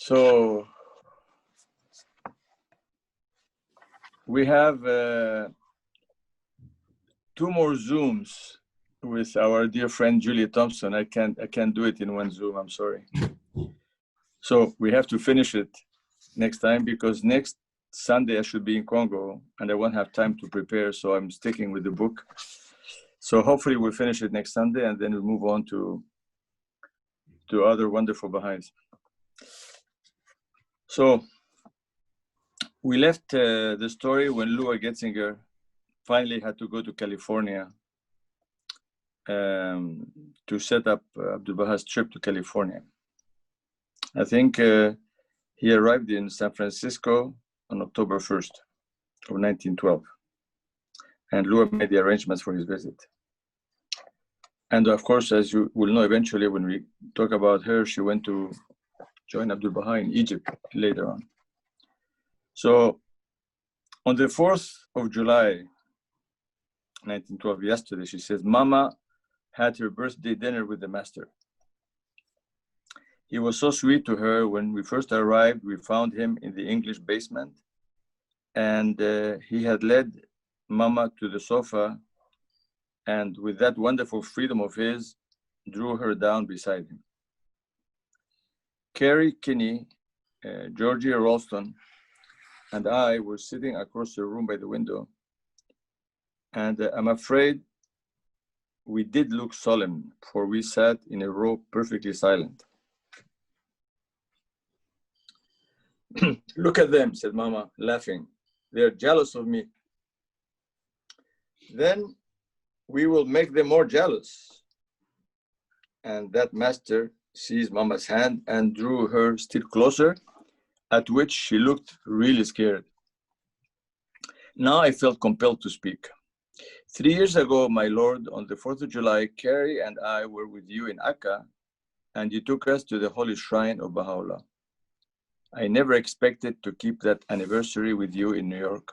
So we have 2 more Zooms with our dear friend Juliet Thompson. I can't do it in one Zoom, I'm sorry. So we have to finish it next time, because next Sunday I should be in Congo and I won't have time to prepare, so I'm sticking with the book. So hopefully we'll finish it next Sunday, and then we'll move on to other wonderful Baha'is. So we left the story when Lua Getzinger finally had to go to California to set up Abdu'l-Bahá's trip to California. I think he arrived in San Francisco on October 1st of 1912. And Lua made the arrangements for his visit. And of course, as you will know eventually when we talk about her, she went to join Abdu'l-Bahá in Egypt later on. So on the 4th of July, 1912, yesterday, she says, Mama had her birthday dinner with the master. He was so sweet to her. When we first arrived, we found him in the English basement, and he had led Mama to the sofa, and with that wonderful freedom of his, drew her down beside him. Carrie Kinney, Georgia Ralston, and I were sitting across the room by the window, and I'm afraid we did look solemn, for we sat in a row perfectly silent. Look at them, said Mama, laughing. They're jealous of me. Then we will make them more jealous. And that master seized Mama's hand and drew her still closer, at which she looked really scared. Now I felt compelled to speak. 3 years ago, my lord, on the 4th of July, Carrie and I were with you in Akka, and you took us to the holy shrine of Baha'u'llah. I never expected to keep that anniversary with you in New York.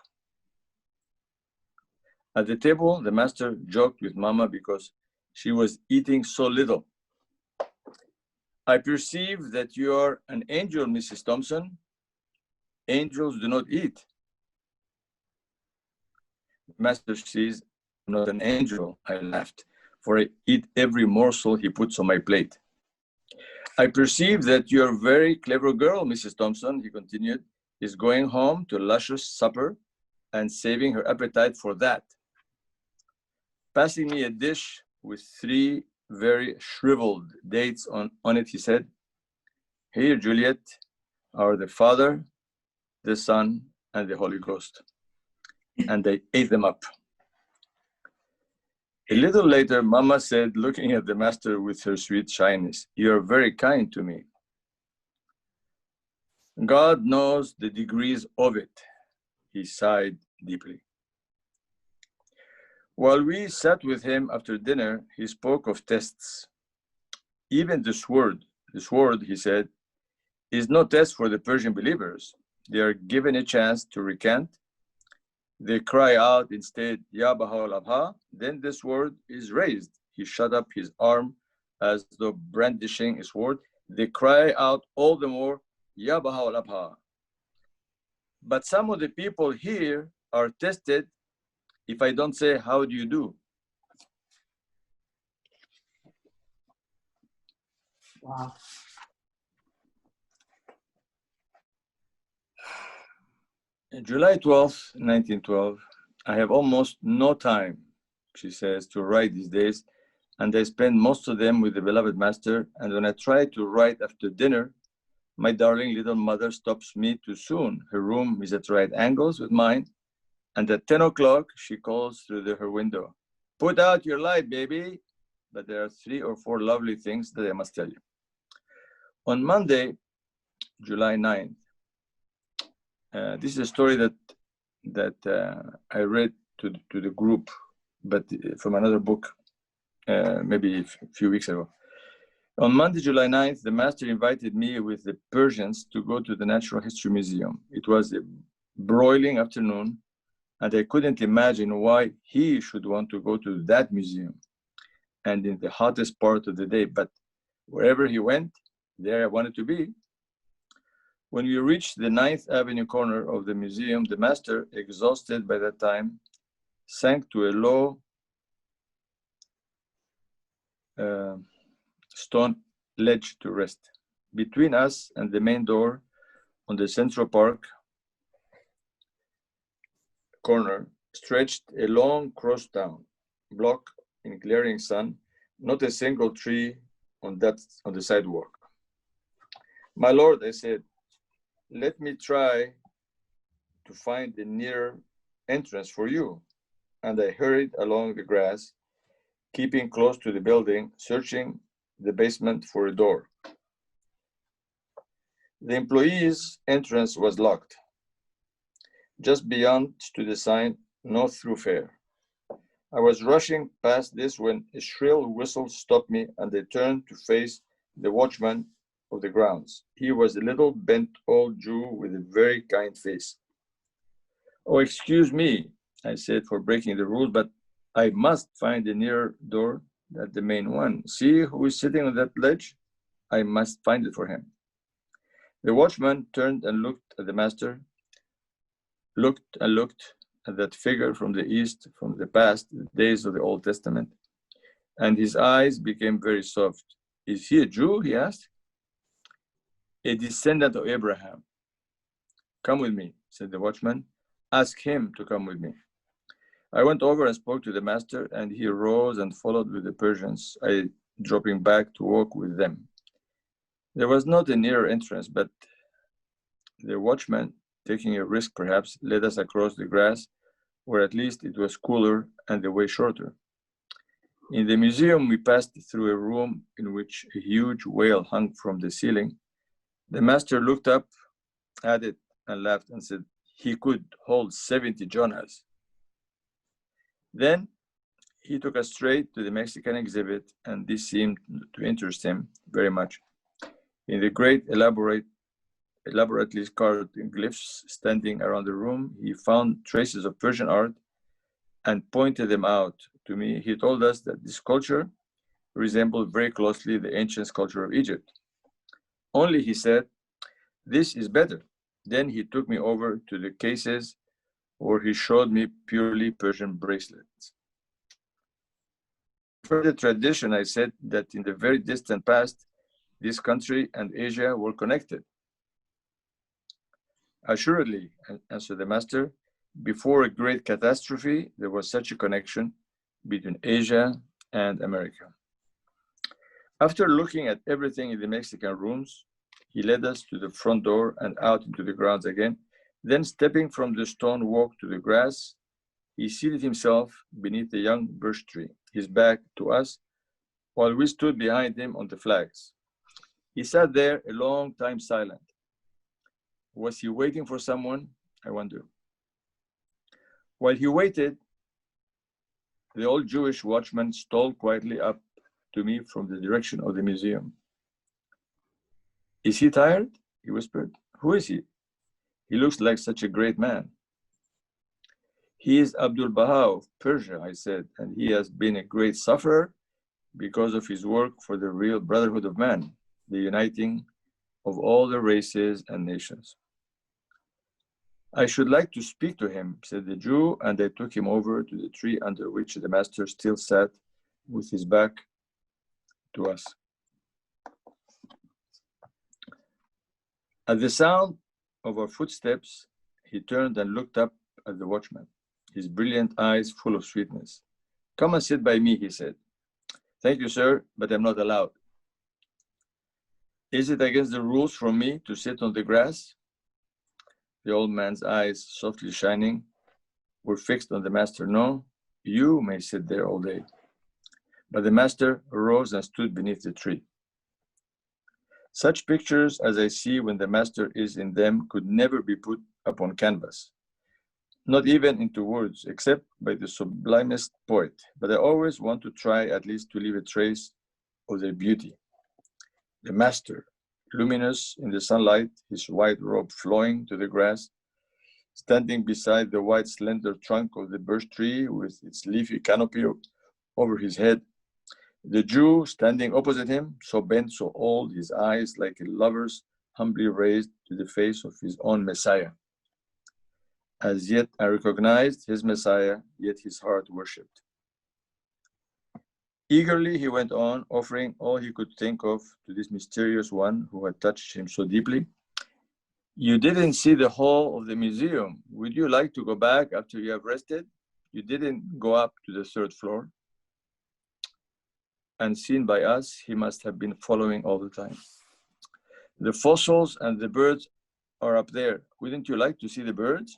At the table, the master joked with Mama because she was eating so little. I perceive that you are an angel, Mrs. Thompson. Angels do not eat. The master says, I'm not an angel, I laughed, for I eat every morsel he puts on my plate. I perceive that you're a very clever girl, Mrs. Thompson, he continued, is going home to a luscious supper and saving her appetite for that. Passing me a dish with 3 very shriveled dates on it, he said, here, Juliet, are the Father, the Son, and the Holy Ghost. And I ate them up. A little later, Mama said, looking at the master with her sweet shyness, you're very kind to me. God knows the degrees of it, he sighed deeply. While we sat with him after dinner, he spoke of tests. Even the sword, he said, is no test for the Persian believers. They are given a chance to recant. They cry out instead, Ya Baha'u'llah, then the sword is raised. He shut up his arm as though brandishing a sword. They cry out all the more, Ya Baha'u'llah. But some of the people here are tested if I don't say, how do you do? Wow. July 12th, 1912, I have almost no time, she says, to write these days, and I spend most of them with the beloved master, and when I try to write after dinner, my darling little mother stops me too soon. Her room is at right angles with mine, and at 10 o'clock, she calls through her window, put out your light, baby. But there are 3 or 4 lovely things that I must tell you. On Monday, July 9th, this is a story that I read to the group, but from another book, maybe a few weeks ago. On Monday, July 9th, the master invited me with the Persians to go to the Natural History Museum. It was a broiling afternoon, and I couldn't imagine why he should want to go to that museum, and in the hottest part of the day. But wherever he went, there I wanted to be. When we reached the 9th Avenue corner of the museum, the master, exhausted by that time, sank to a low stone ledge to rest. Between us and the main door on the Central Park corner stretched a long crosstown block in glaring sun, not a single tree on the sidewalk. My lord, I said, let me try to find the near entrance for you. And I hurried along the grass, keeping close to the building, searching the basement for a door. The employees' entrance was locked. Just beyond stood a sign, no thoroughfare. I was rushing past this when a shrill whistle stopped me, and I turned to face the watchman of the grounds. He was a little bent old Jew with a very kind face. Oh, excuse me, I said, for breaking the rule, but I must find the near door, that the main one. See who is sitting on that ledge? I must find it for him. The watchman turned and looked at the master, looked and looked at that figure from the east, from the past, the days of the Old Testament, and his eyes became very soft. Is he a Jew? He asked. A descendant of Abraham. Come with me, said the watchman. Ask him to come with me. I went over and spoke to the master, and he rose and followed with the Persians, I dropping back to walk with them. There was not a near entrance, but the watchman, taking a risk perhaps, led us across the grass, where at least it was cooler and the way shorter. In the museum, we passed through a room in which a huge whale hung from the ceiling. The master looked up at it and laughed and said, he could hold 70 Jonahs. Then he took us straight to the Mexican exhibit, and this seemed to interest him very much. In the great elaborately carved glyphs standing around the room, he found traces of Persian art and pointed them out to me. He told us that this culture resembled very closely the ancient culture of Egypt. Only, he said, this is better. Then he took me over to the cases where he showed me purely Persian bracelets. For the tradition, I said that in the very distant past, this country and Asia were connected. Assuredly, answered the master, before a great catastrophe, there was such a connection between Asia and America. After looking at everything in the Mexican rooms, he led us to the front door and out into the grounds again. Then, stepping from the stone walk to the grass, he seated himself beneath a young birch tree, his back to us, while we stood behind him on the flags. He sat there a long time silent. Was he waiting for someone? I wonder. While he waited, the old Jewish watchman stole quietly up to me from the direction of the museum. Is he tired? He whispered. Who is he? He looks like such a great man. He is Abdu'l-Bahá of Persia, I said, and he has been a great sufferer because of his work for the real brotherhood of man, the uniting of all the races and nations. I should like to speak to him, said the Jew, and I took him over to the tree under which the master still sat with his back to us. At the sound of our footsteps, he turned and looked up at the watchman, his brilliant eyes full of sweetness. Come and sit by me, he said. Thank you, sir, but I'm not allowed. Is it against the rules for me to sit on the grass? The old man's eyes, softly shining, were fixed on the master. No, you may sit there all day. But the master arose and stood beneath the tree. Such pictures as I see when the master is in them could never be put upon canvas, not even into words, except by the sublimest poet. But I always want to try at least to leave a trace of their beauty. The master, luminous in the sunlight, his white robe flowing to the grass, standing beside the white slender trunk of the birch tree with its leafy canopy over his head. The Jew standing opposite him, so bent, so old, his eyes like a lover's humbly raised to the face of his own Messiah. As yet I recognized his Messiah, yet his heart worshipped. Eagerly he went on, offering all he could think of to this mysterious one who had touched him so deeply. You didn't see the whole of the museum. Would you like to go back after you have rested? You didn't go up to the third floor. Unseen by us, he must have been following all the time. The fossils and the birds are up there. Wouldn't you like to see the birds?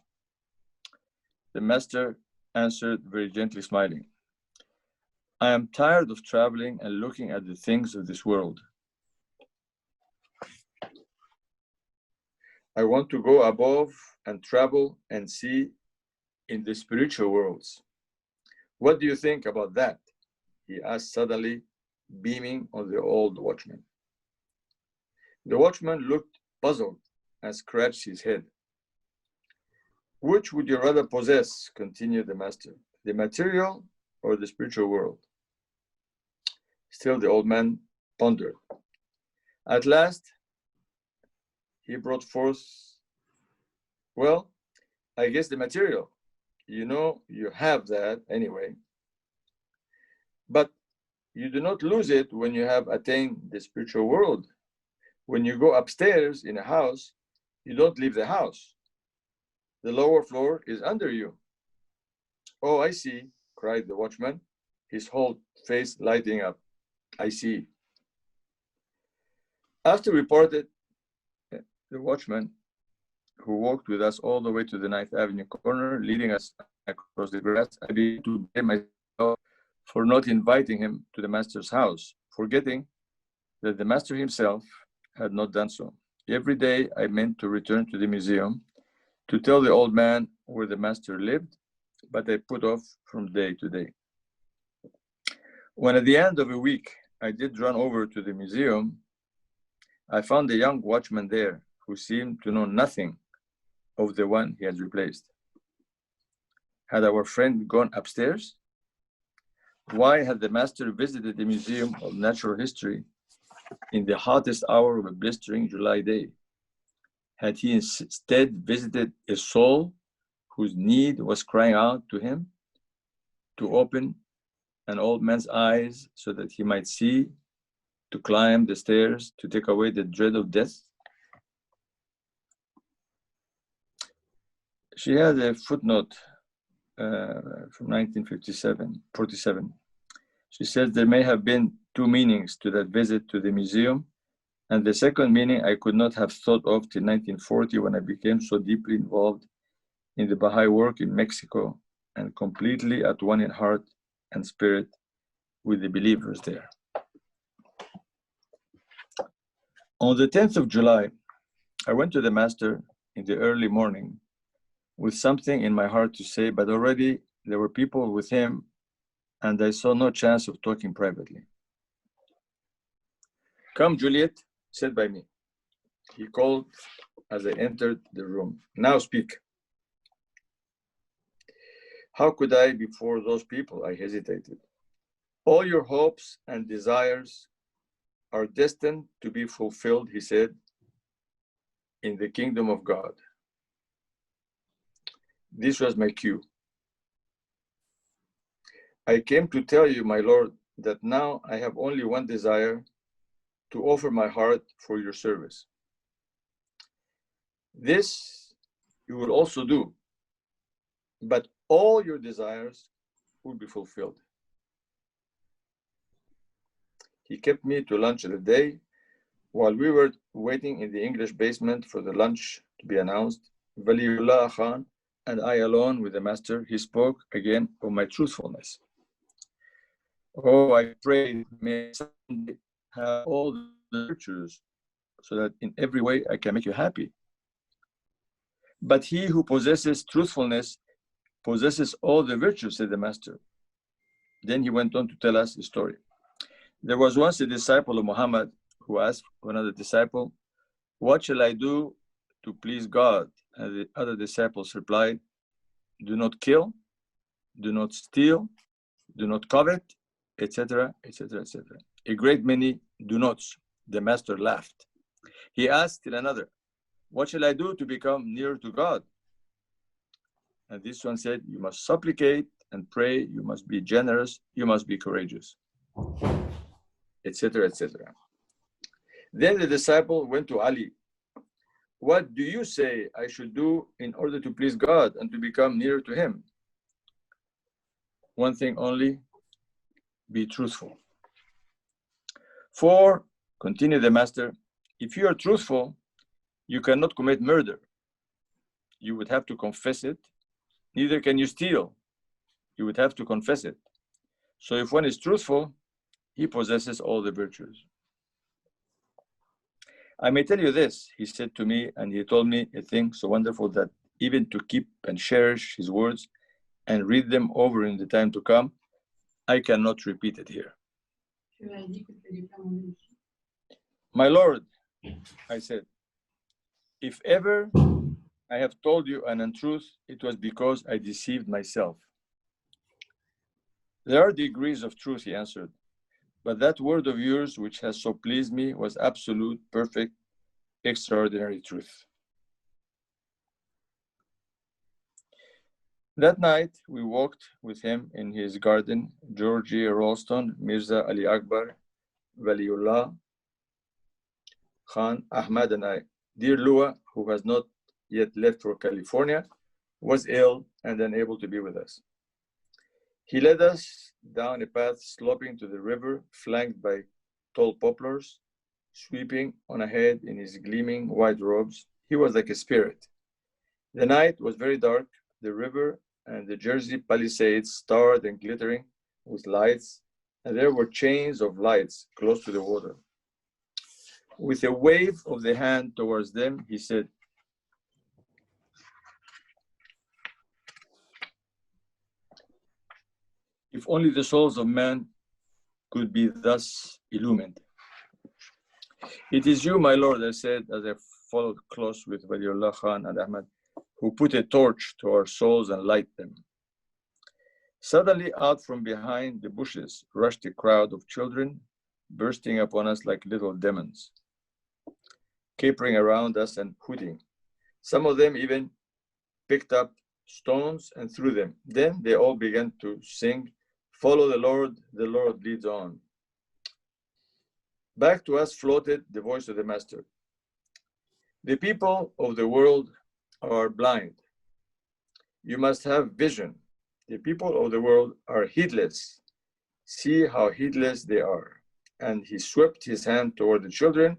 The master answered, very gently smiling, I am tired of traveling and looking at the things of this world. I want to go above and travel and see in the spiritual worlds. What do you think about that? He asked suddenly, beaming on the old watchman. The watchman looked puzzled and scratched his head. Which would you rather possess, continued the master, the material or the spiritual world? Still the old man pondered. At last, he brought forth, well, I guess the material. You know, you have that anyway. But you do not lose it when you have attained the spiritual world. When you go upstairs in a house, you don't leave the house. The lower floor is under you. Oh, I see, cried the watchman, his whole face lighting up. I see. After we parted, the watchman, who walked with us all the way to the 9th Avenue corner, leading us across the grass, I began to blame myself for not inviting him to the master's house, forgetting that the master himself had not done so. Every day I meant to return to the museum to tell the old man where the master lived, but I put off from day to day. When at the end of a week I did run over to the museum, I found a young watchman there who seemed to know nothing of the one he had replaced. Had our friend gone upstairs? Why had the master visited the Museum of Natural History in the hottest hour of a blistering July day? Had he instead visited a soul whose need was crying out to him to open an old man's eyes so that he might see, to climb the stairs, to take away the dread of death? She had a footnote from 1947. She says there may have been two meanings to that visit to the museum, and the second meaning I could not have thought of till 1940, when I became so deeply involved in the Baha'i work in Mexico and completely at one in heart and spirit with the believers there. On the 10th of July, I went to the master in the early morning with something in my heart to say, but already there were people with him and I saw no chance of talking privately. Come, Juliet, sit by me. He called as I entered the room. Now speak. How could I before those people? I hesitated. All your hopes and desires are destined to be fulfilled, he said, in the kingdom of God. This was my cue. I came to tell you, my Lord, that now I have only one desire, to offer my heart for your service. This you will also do, but all your desires will be fulfilled. He kept me to lunch the day. While we were waiting in the English basement for the lunch to be announced, Waliullah Khan and I alone with the master, he spoke again of my truthfulness. Oh, I pray may someday have all the virtues so that in every way I can make you happy. But he who possesses truthfulness possesses all the virtues, said the master. Then he went on to tell us a story. There was once a disciple of Muhammad who asked another disciple, what shall I do to please God? And the other disciples replied, do not kill, do not steal, do not covet, etc., etc., etc. A great many do nots. The master laughed. He asked still another, what shall I do to become nearer to God? And this one said, you must supplicate and pray, you must be generous, you must be courageous, etc., etc. Then the disciple went to Ali. What do you say I should do in order to please God and to become nearer to Him? One thing only, be truthful. For, continued the master, if you are truthful, you cannot commit murder. You would have to confess it. Neither can you steal. You would have to confess it. So if one is truthful, he possesses all the virtues. I may tell you this, he said to me, and he told me a thing so wonderful that even to keep and cherish his words and read them over in the time to come, I cannot repeat it here. My Lord, I said, if ever I have told you an untruth, it was because I deceived myself. There are degrees of truth, he answered, but that word of yours, which has so pleased me, was absolute, perfect, extraordinary truth. That night, we walked with him in his garden, Georgie Ralston, Mirza Ali Akbar, Waliullah Khan, Ahmad, and I. Dear Lua, who has not yet left for California, was ill and unable to be with us. He led us down a path sloping to the river, flanked by tall poplars, sweeping on ahead in his gleaming white robes. He was like a spirit. The night was very dark. The river and the Jersey Palisades starred and glittering with lights, and there were chains of lights close to the water. With a wave of the hand towards them, he said, if only the souls of man could be thus illumined. It is you, my Lord, I said, as I followed close with Waliullah Khan and Ahmad, who put a torch to our souls and light them. Suddenly, out from behind the bushes, rushed a crowd of children, bursting upon us like little demons, capering around us and hooting. Some of them even picked up stones and threw them. Then they all began to sing, follow the Lord leads on. Back to us floated the voice of the Master. The people of the world are blind. You must have vision. The people of the world are heedless. See how heedless they are. And he swept his hand toward the children,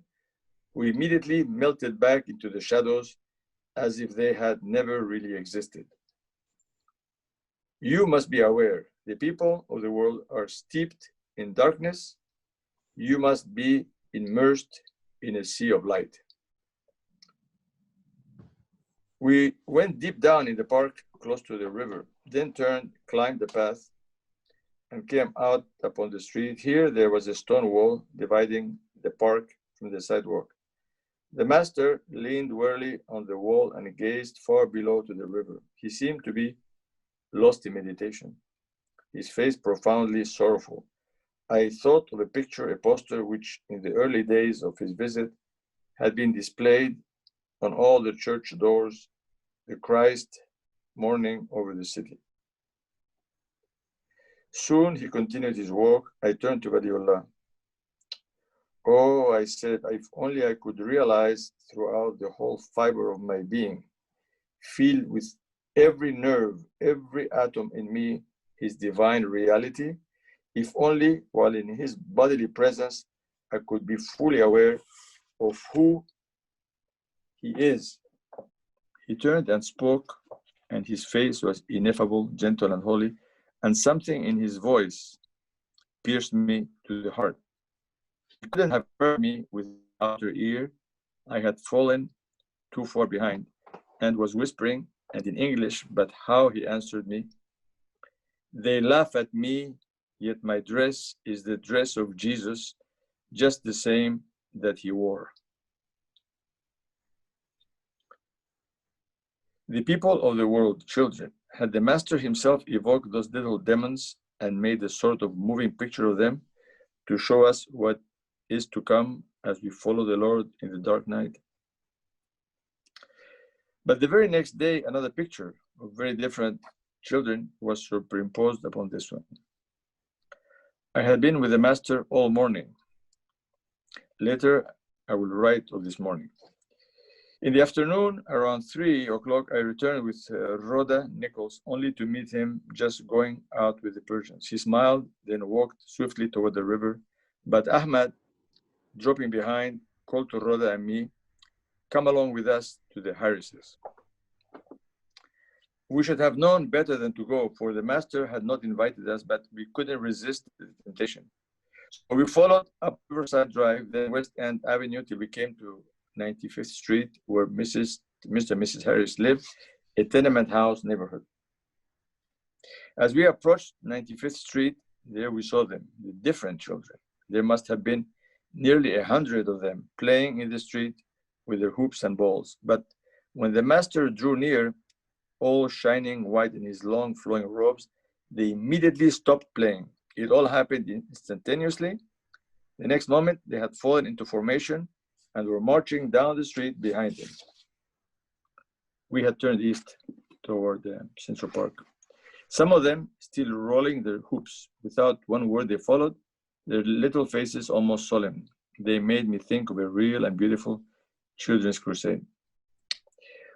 who immediately melted back into the shadows as if they had never really existed. You must be aware, the people of the world are steeped in darkness. You must be immersed in a sea of light. We went deep down in the park, close to the river, then turned, climbed the path, and came out upon the street. Here there was a stone wall dividing the park from the sidewalk. The Master leaned wearily on the wall and gazed far below to the river. He seemed to be lost in meditation, his face profoundly sorrowful. I thought of a picture, a poster, which in the early days of his visit had been displayed on all the church doors, the Christ mourning over the city. Soon he continued his walk. I turned to Waliullah. Oh, I said, if only I could realize throughout the whole fiber of my being, feel with every nerve, every atom in me, his divine reality. If only while in his bodily presence, I could be fully aware of who he is. He turned and spoke, and his face was ineffable, gentle, and holy, and something in his voice pierced me to the heart. He couldn't have heard me with the outer ear. I had fallen too far behind and was whispering, and in English, but how he answered me. They laugh at me, yet my dress is the dress of Jesus, just the same that he wore. The people of the world, children, had the Master himself evoked those little demons and made a sort of moving picture of them to show us what is to come as we follow the Lord in the dark night. But the very next day, another picture of very different children was superimposed upon this one. I had been with the Master all morning. Later, I will write of this morning. In the afternoon, around 3 o'clock, I returned with Rhoda Nichols, only to meet him just going out with the Persians. He smiled, then walked swiftly toward the river. But Ahmad, dropping behind, called to Rhoda and me, "Come along with us to the Harrises." We should have known better than to go, for the Master had not invited us, but we couldn't resist the temptation. So we followed up Riverside Drive, then West End Avenue, till we came to 95th Street, where Mr. and Mrs. Harris lived, a tenement house neighborhood. As we approached 95th Street, there we saw them, the different children. There must have been nearly 100 of them playing in the street with their hoops and balls. But when the Master drew near, all shining white in his long flowing robes, they immediately stopped playing. It all happened instantaneously. The next moment, they had fallen into formation and were marching down the street behind him. We had turned east toward Central Park. Some of them still rolling their hoops. Without one word, they followed, their little faces almost solemn. They made me think of a real and beautiful children's crusade.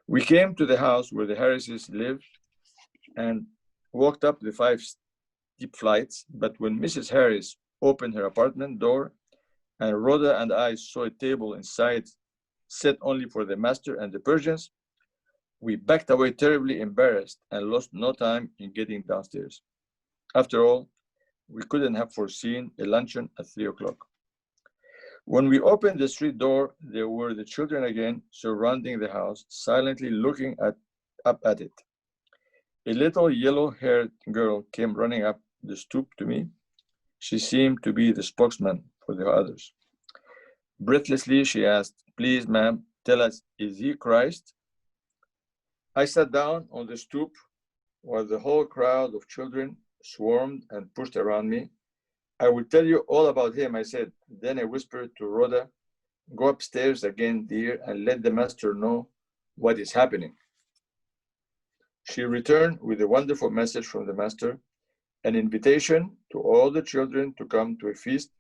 We came to the house where the Harrises lived and walked up the 5 steep flights. But when Mrs. Harris opened her apartment door, and Rhoda and I saw a table inside set only for the Master and the Persians, we backed away terribly embarrassed and lost no time in getting downstairs. After all, we couldn't have foreseen a luncheon at 3 o'clock. When we opened the street door, there were the children again surrounding the house, silently looking up at it. A little yellow-haired girl came running up the stoop to me. She seemed to be the spokesman for the others. Breathlessly, she asked, "Please, ma'am, tell us, is he Christ?" I sat down on the stoop while the whole crowd of children swarmed and pushed around me. "I will tell you all about him," I said. Then I whispered to Rhoda, "Go upstairs again, dear, and let the Master know what is happening." She returned with a wonderful message from the Master, an invitation to all the children to come to a feast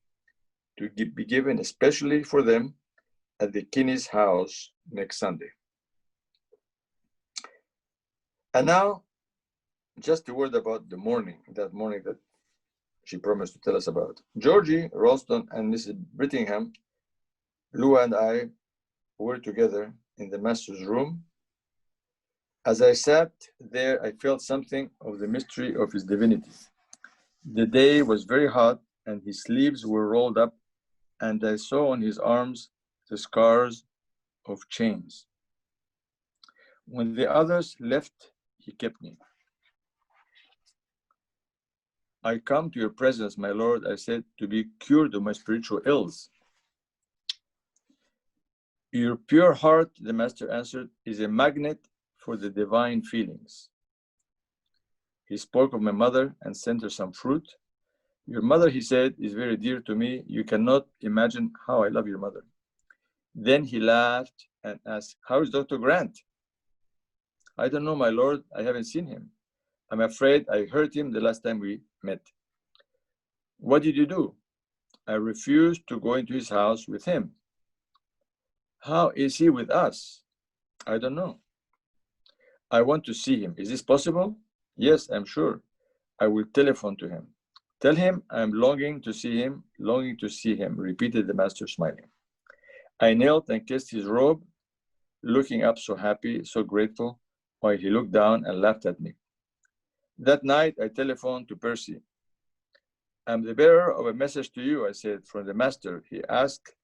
to be given especially for them at the Kinney's house next Sunday. And now, just a word about the morning, that morning that she promised to tell us about. Georgie, Ralston, and Mrs. Brittingham, Lua and I were together in the Master's room. As I sat there, I felt something of the mystery of his divinity. The day was very hot, and his sleeves were rolled up, and I saw on his arms the scars of chains. When the others left, he kept me. "I come to your presence, my Lord," I said, "to be cured of my spiritual ills." "Your pure heart," the Master answered, "is a magnet for the divine feelings." He spoke of my mother and sent her some fruit. "Your mother," he said, "is very dear to me. You cannot imagine how I love your mother." Then he laughed and asked, "How is Dr. Grant?" "I don't know, my Lord. I haven't seen him. I'm afraid I hurt him the last time we met." "What did you do?" "I refused to go into his house with him." "How is he with us?" "I don't know." "I want to see him. Is this possible?" "Yes, I'm sure. I will telephone to him." "Tell him I'm longing to see him, longing to see him," repeated the Master, smiling. I knelt and kissed his robe, looking up so happy, so grateful, while he looked down and laughed at me. That night, I telephoned to Percy. "I'm the bearer of a message to you," I said, "from the Master. He asked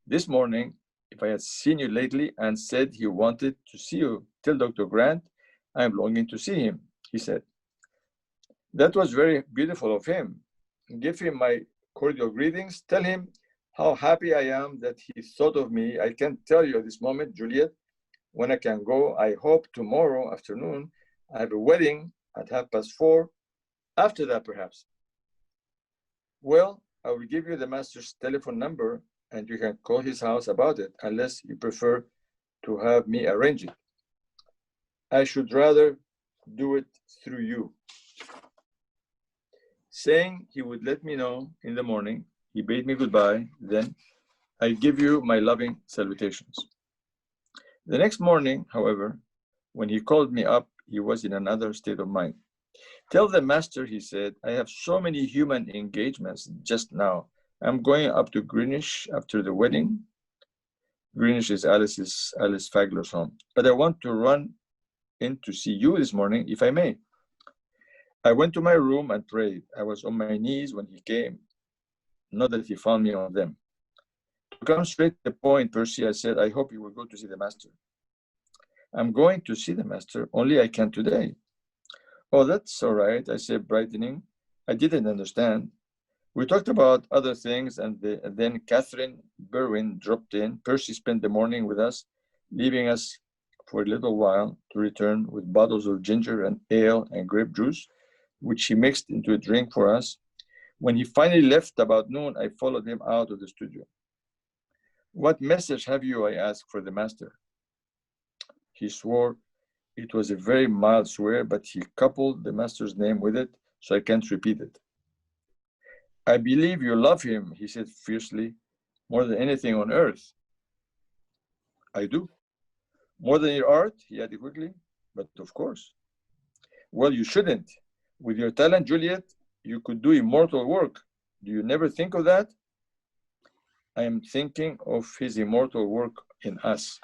this morning if I had seen you lately and said he wanted to see you. Tell Dr. Grant I am longing to see him," he said. "That was very beautiful of him. Give him my cordial greetings. Tell him how happy I am that he thought of me. I can't tell you at this moment, Juliet, when I can go. I hope tomorrow afternoon. I have a wedding at 4:30. After that, perhaps." "Well, I will give you the Master's telephone number. and you can call his house about it, unless you prefer to have me arrange it. I should rather do it through you. Saying he would let me know in the morning, he bade me goodbye. Then, I give you my loving salutations. The next morning, however, when he called me up, he was in another state of mind. Tell the master, he said, I have so many human engagements just now. I'm going up to Greenwich after the wedding. Greenwich is Alice Fagler's home. But I want to run in to see you this morning, if I may. I went to my room and prayed. I was on my knees when he came, not that he found me on them. To come straight to the point, Percy, I said, I hope you will go to see the master. I'm going to see the master, only I can't today. Oh, that's all right, I said, brightening. I didn't understand. We talked about other things, and then Catherine Berwin dropped in. Percy spent the morning with us, leaving us for a little while to return with bottles of ginger and ale and grape juice, which he mixed into a drink for us. When he finally left about noon, I followed him out of the studio. What message have you, I asked, for the master? He swore. It was a very mild swear, but he coupled the master's name with it, so I can't repeat it. I believe you love him, he said fiercely, more than anything on earth. I do. More than your art, he added quickly, but of course. Well, you shouldn't. With your talent, Juliet, you could do immortal work. Do you never think of that? I am thinking of his immortal work in us.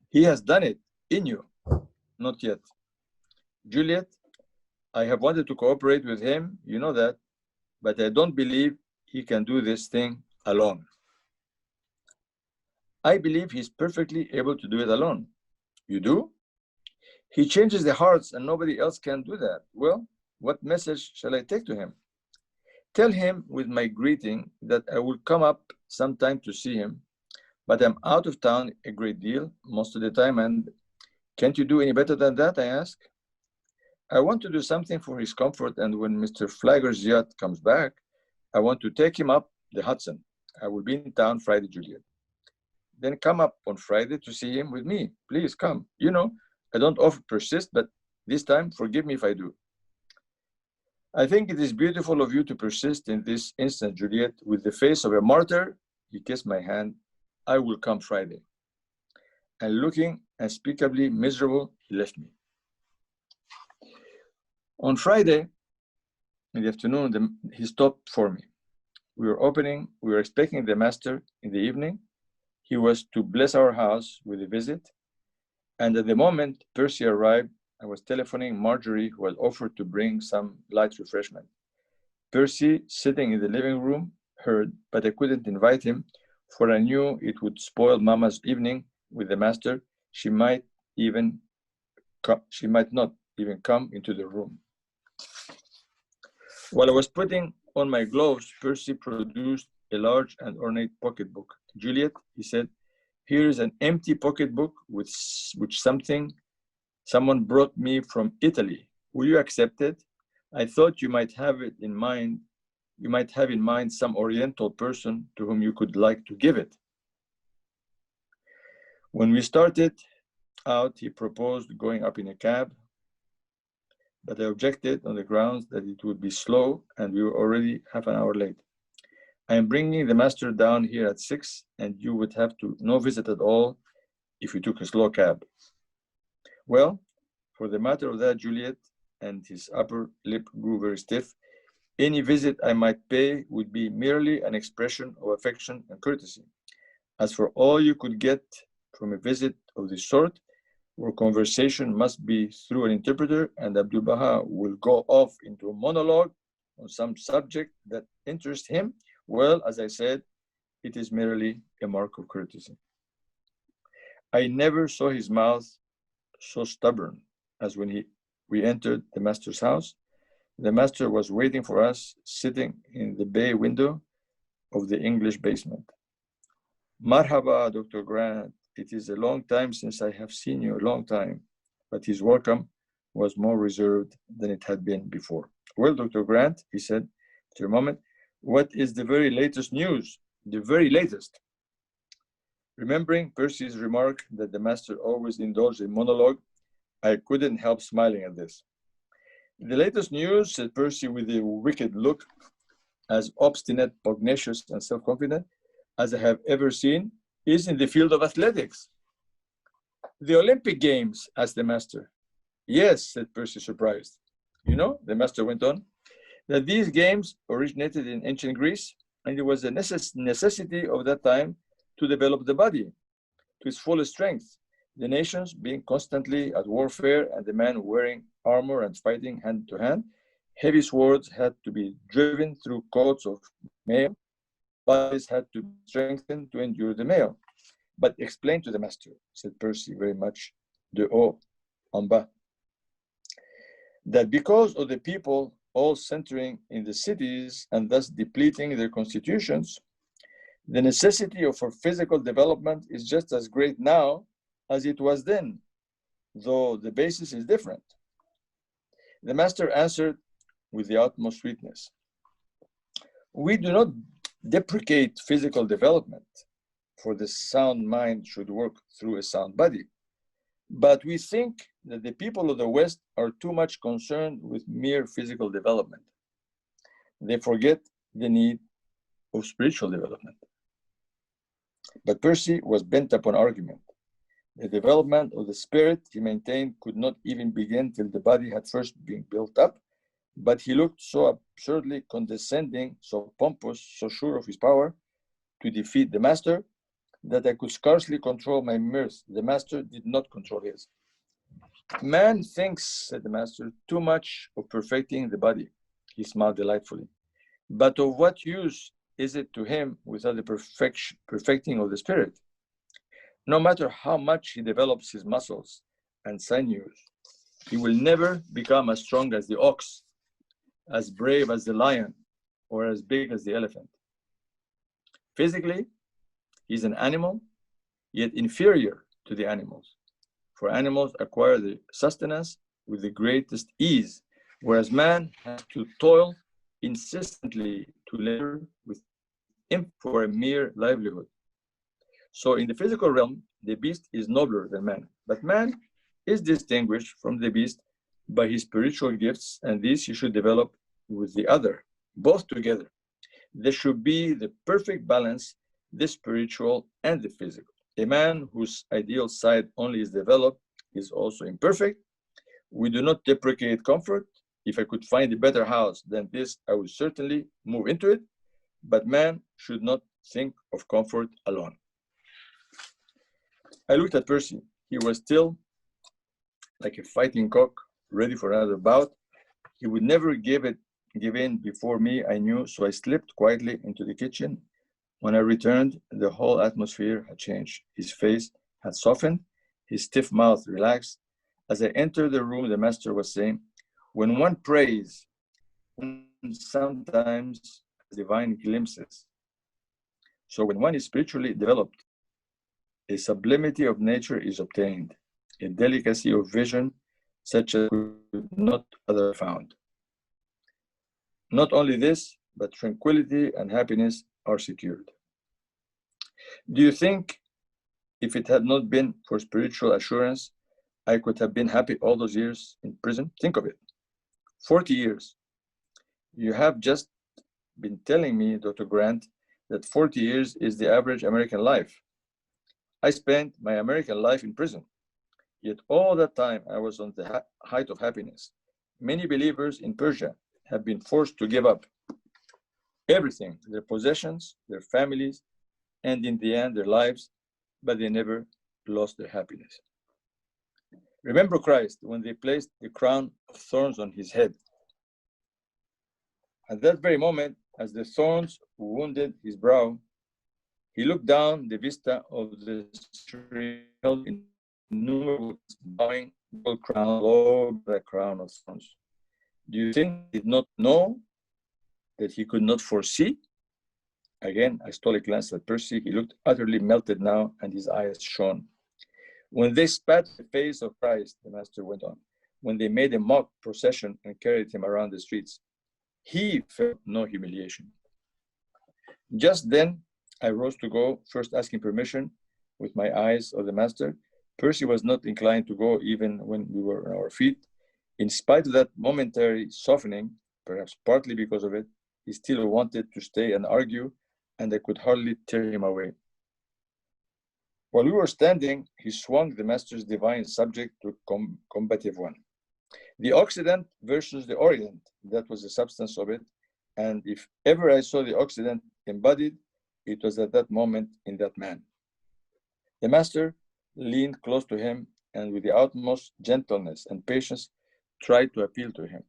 He has done it in you. Not yet. Juliet, I have wanted to cooperate with him, you know that, but I don't believe he can do this thing alone. I believe he's perfectly able to do it alone. You do? He changes the hearts and nobody else can do that. Well, what message shall I take to him? Tell him with my greeting that I will come up sometime to see him, but I'm out of town a great deal most of the time, and can't you do any better than that, I ask? I want to do something for his comfort, and when Mr. Flagger's yacht comes back, I want to take him up the Hudson. I will be in town Friday, Juliet. Then come up on Friday to see him with me. Please come. You know, I don't often persist, but this time, forgive me if I do. I think it is beautiful of you to persist in this instant, Juliet. With the face of a martyr, he kissed my hand. I will come Friday. And looking unspeakably miserable, he left me. On Friday, in the afternoon, he stopped for me. We were expecting the master in the evening. He was to bless our house with a visit. And at the moment Percy arrived, I was telephoning Marjorie, who had offered to bring some light refreshment. Percy, sitting in the living room, heard, but I couldn't invite him, for I knew it would spoil Mama's evening with the master. She might not even come into the room. While I was putting on my gloves, Percy produced a large and ornate pocketbook. Juliet, he said, here is an empty pocketbook with which someone brought me from Italy. Will you accept it? I thought you might have it in mind. You might have in mind some Oriental person to whom you could like to give it. When we started out, he proposed going up in a cab, but I objected on the grounds that it would be slow and we were already half an hour late. I am bringing the master down here at 6, and you would have no visit at all if you took a slow cab. Well, for the matter of that, Juliet, and his upper lip grew very stiff, any visit I might pay would be merely an expression of affection and courtesy. As for all you could get from a visit of this sort, where conversation must be through an interpreter and Abdu'l-Bahá will go off into a monologue on some subject that interests him, well, as I said, it is merely a mark of courtesy. I never saw his mouth so stubborn as when we entered the master's house. The master was waiting for us, sitting in the bay window of the English basement. Marhaba, Dr. Grant. It is a long time since I have seen you, a long time. But his welcome was more reserved than it had been before. Well, Dr. Grant, he said after a moment, What is the very latest news? The very latest. Remembering Percy's remark that the master always indulged in monologue, I couldn't help smiling at this. The latest news, said Percy with a wicked look, as obstinate, pugnacious, and self-confident as I have ever seen, is in the field of athletics. The Olympic Games, asked the master. Yes, said Percy, surprised. You know, the master went on, that these games originated in ancient Greece, and it was a necessity of that time to develop the body to its fullest strength, the nations being constantly at warfare and the man wearing armor and fighting hand to hand. Heavy swords had to be driven through coats of mail. Bodies had to be strengthened to endure the mail. But explain to the master, said Percy, very much de haut en bas, that because of the people all centering in the cities and thus depleting their constitutions, the necessity for physical development is just as great now as it was then, though the basis is different. The master answered with the utmost sweetness, we do not deprecate physical development, for the sound mind should work through a sound body. But we think that the people of the West are too much concerned with mere physical development. They forget the need of spiritual development. But Percy was bent upon argument. The development of the spirit, he maintained, could not even begin till the body had first been built up. But he looked so absurdly condescending, so pompous, so sure of his power to defeat the master, that I could scarcely control my mirth. The master did not control his. Man thinks, said the master, too much of perfecting the body. He smiled delightfully. But of what use is it to him without the perfecting of the spirit? No matter how much he develops his muscles and sinews, he will never become as strong as the ox, as brave as the lion, or as big as the elephant. Physically, he's an animal, yet inferior to the animals. For animals acquire the sustenance with the greatest ease, whereas man has to toil insistently to labor with him for a mere livelihood. So in the physical realm, the beast is nobler than man, but man is distinguished from the beast by his spiritual gifts, and these he should develop with the other, both together. There should be the perfect balance, the spiritual and the physical. A man whose ideal side only is developed is also imperfect. We do not deprecate comfort. If I could find a better house than this, I would certainly move into it, but man should not think of comfort alone. I looked at Percy. He was still like a fighting cock, ready for another bout. He would never give in before me, I knew, so I slipped quietly into the kitchen. When I returned, the whole atmosphere had changed. His face had softened, his stiff mouth relaxed. As I entered the room, the master was saying, when one prays, one sometimes has divine glimpses. So when one is spiritually developed, a sublimity of nature is obtained, a delicacy of vision such as could not other found. Not only this, but tranquility and happiness are secured. Do you think if it had not been for spiritual assurance, I could have been happy all those years in prison? Think of it, 40 years. You have just been telling me, Dr. Grant, that 40 years is the average American life. I spent my American life in prison, yet all that time I was on the height of happiness. Many believers in Persia have been forced to give up everything, their possessions, their families, and in the end, their lives, but they never lost their happiness. Remember Christ when they placed the crown of thorns on his head. At that very moment, as the thorns wounded his brow, he looked down the vista of the street, held in innumerable bowing gold crown, low the crown of thorns. Do you think he did not know that he could not foresee? Again, I stole a glance at Percy. He looked utterly melted now, and his eyes shone. When they spat the face of Christ, the master went on, when they made a mock procession and carried him around the streets, he felt no humiliation. Just then, I rose to go, first asking permission with my eyes of the master. Percy was not inclined to go even when we were on our feet. In spite of that momentary softening, perhaps partly because of it, he still wanted to stay and argue, and I could hardly tear him away. While we were standing, he swung the master's divine subject to a combative one. The Occident versus the Orient, that was the substance of it. And if ever I saw the Occident embodied, it was at that moment in that man. The master leaned close to him and with the utmost gentleness and patience tried to appeal to him.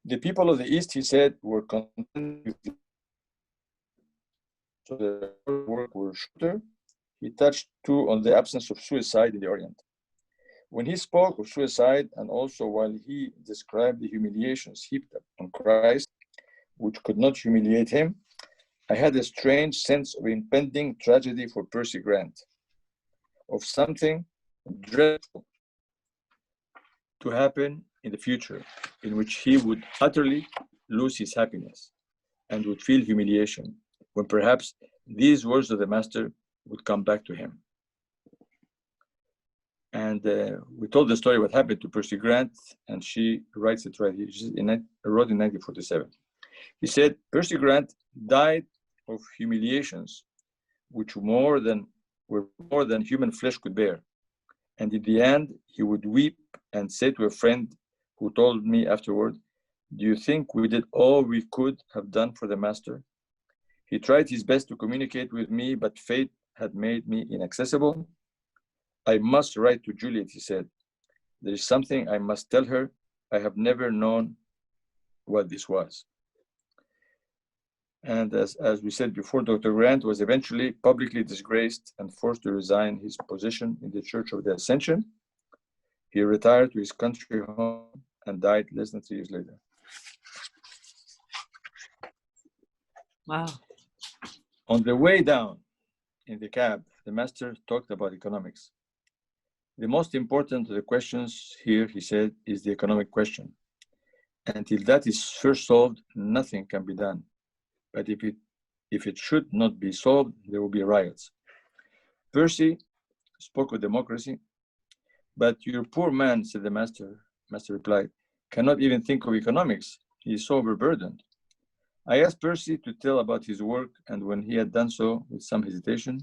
The people of the East, he said, were content with the so the work were shorter. He touched too on the absence of suicide in the Orient. When he spoke of suicide, and also while he described the humiliations heaped on Christ, which could not humiliate him, I had a strange sense of impending tragedy for Percy Grant, of something dreadful to happen in the future, in which he would utterly lose his happiness and would feel humiliation, when perhaps these words of the master would come back to him. And we told the story what happened to Percy Grant, and she writes it right here. She wrote in 1947. He said, Percy Grant died of humiliations which were more than human flesh could bear. And in the end, he would weep and say to a friend who told me afterward, do you think we did all we could have done for the master? He tried his best to communicate with me, but fate had made me inaccessible. I must write to Juliet, he said. There is something I must tell her. I have never known what this was. And as we said before, Dr. Grant was eventually publicly disgraced and forced to resign his position in the Church of the Ascension. He retired to his country home and died less than 3 years later. Wow. On the way down in the cab, the master talked about economics. The most important of the questions here, he said, is the economic question. Until that is first solved, nothing can be done. But if it should not be solved, there will be riots. Percy spoke of democracy, but your poor man, said the master. Master replied, cannot even think of economics. He is so overburdened. I asked Percy to tell about his work, and when he had done so with some hesitation,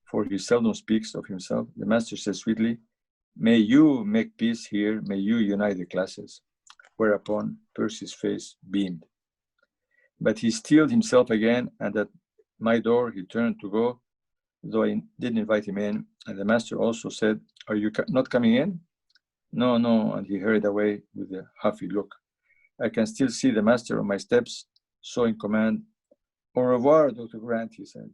for he seldom speaks of himself, the master said sweetly, may you make peace here, may you unite the classes. Whereupon Percy's face beamed. But he steeled himself again, and at my door he turned to go, though I didn't invite him in. And the master also said, are you not coming in? No, no, and he hurried away with a huffy look. I can still see the master on my steps, so in command. Au revoir, Dr. Grant, he said.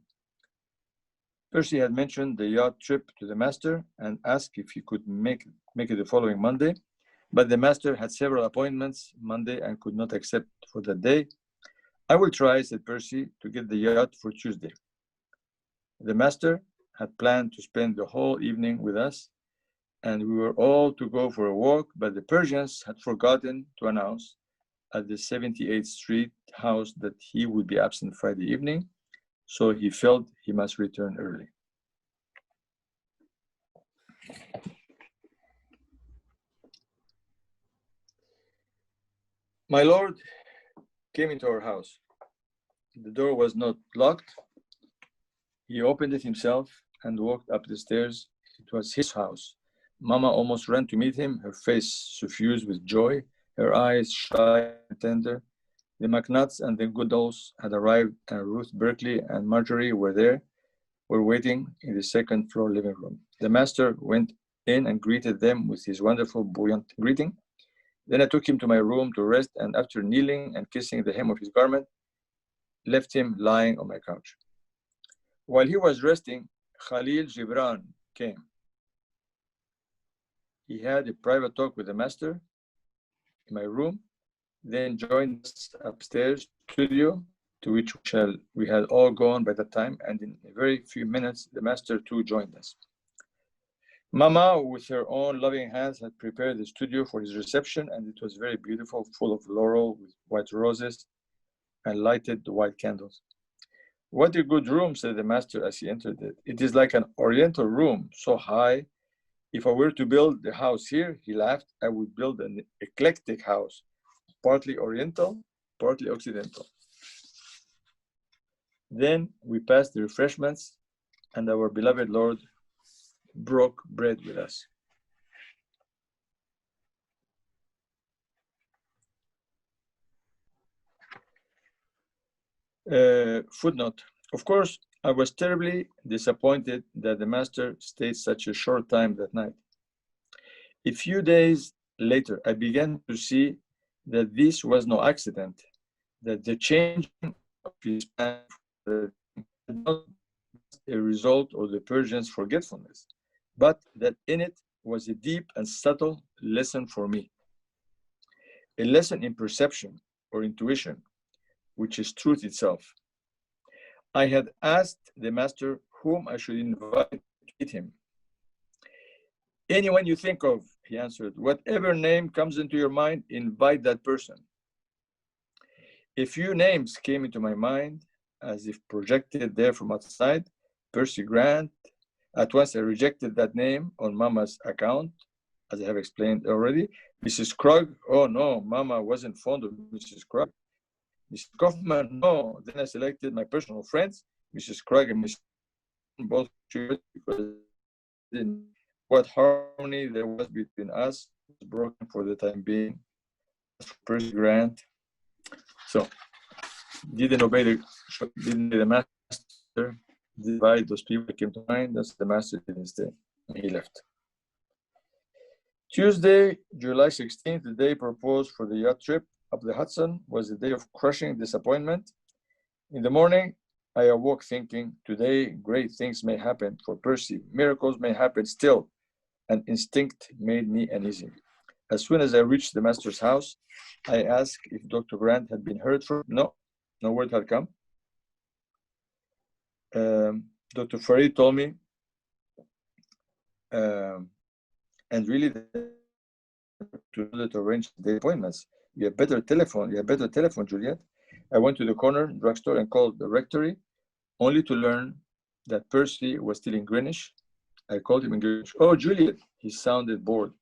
Percy had mentioned the yacht trip to the master and asked if he could make it the following Monday, but the master had several appointments Monday and could not accept for that day. I will try, said Percy, to get the yacht for Tuesday. The master had planned to spend the whole evening with us, and we were all to go for a walk, but the Persians had forgotten to announce at the 78th Street house that he would be absent Friday evening, so he felt he must return early. My lord came into our house. The door was not locked. He opened it himself and walked up the stairs. It was his house. Mama almost ran to meet him, her face suffused with joy, her eyes shy and tender. The McNutts and the Goodalls had arrived, and Ruth Berkeley and Marjorie were waiting in the second floor living room. The master went in and greeted them with his wonderful, buoyant greeting. Then I took him to my room to rest, and after kneeling and kissing the hem of his garment, left him lying on my couch. While he was resting, Khalil Gibran came. He had a private talk with the master in my room, then joined us upstairs studio, to which we had all gone by that time, and in a very few minutes, the master too joined us. Mama, with her own loving hands, had prepared the studio for his reception, and it was very beautiful, full of laurel with white roses. and lighted the white candles. What a good room, said the master as he entered it. It is like an oriental room, so high. If I were to build a house here, he laughed, I would build an eclectic house, partly oriental, partly occidental. Then we passed the refreshments, and our beloved Lord broke bread with us. Footnote. Of course, I was terribly disappointed that the master stayed such a short time that night. A few days later, I began to see that this was no accident, that the change of his plan was not a result of the Persian's forgetfulness, but that in it was a deep and subtle lesson for me, a lesson in perception or intuition, which is truth itself. I had asked the master whom I should invite to meet him. Anyone you think of, he answered. Whatever name comes into your mind, invite that person. A few names came into my mind, as if projected there from outside. Percy Grant. At once I rejected that name on Mama's account, as I have explained already. Mrs. Krug. Oh no, Mama wasn't fond of Mrs. Krug. Mrs. Kaufman, no. Then I selected my personal friends, Mrs. Krug and Mrs. both because what harmony there was between us was broken for the time being. Percy Grant. So, didn't obey the master, divide those people that came to mind. That's the master didn't stay. He left. Tuesday, July 16th, the day proposed for the yacht trip up the Hudson, was a day of crushing disappointment. In the morning, I awoke thinking, today great things may happen for Percy. Miracles may happen still. An instinct made me uneasy. As soon as I reached the master's house, I asked if Dr. Grant had been heard from. No word had come. Dr. Farid told me, and really to arrange the appointments. You have better telephone, Juliet. I went to the corner drugstore and called the rectory, only to learn that Percy was still in Greenwich. I called him in Greenwich. Oh, Juliet, he sounded bored.